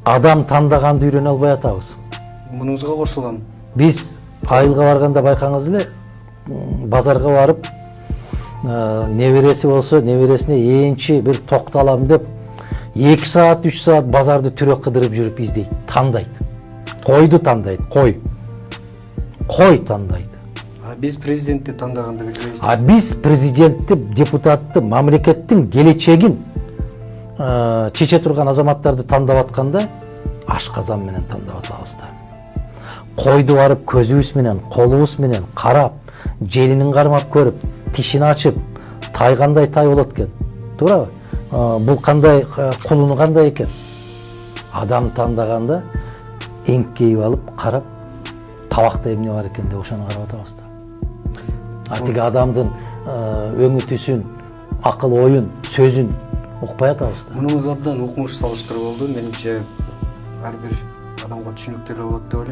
Адам тандаганды үйрөнө албай атабыз. Мунуңузга кошулам. Биз айылга барганда байкаңыз эле, базарга барып, небереси болсо, небересине энчи бир токталам деп 2 саат, 3 саат базарды түрөк кыдырып жүрүп издейт, тандайт. Койду тандайт, кой тандайт. Биз президентти тандаганды билбейбиз. Биз президентти, депутатты, мамлекеттин келечегин чече турган азаматтарды тандап атканда ашказан менен тандап атабыз да. Койду барып көзүбүз менен, колубуз менен карап, желинин кармап көрүп, тишин ачып, тай кандай тай болот экен. Туурабы? Бул кандай, кулуну кандай экен. Адам тандаганда эңкейип алып, карап, табакта эмне бар экен деп ошону карап атабыз да. Тиги адамдын өңү түсүн, акыл оюн, сөзүн укпай атабыз да. Мунуңуз абдан укмуш салыштыруу болду. Менимче ар бир адамга түшүнүктүү болот деп ойлойм.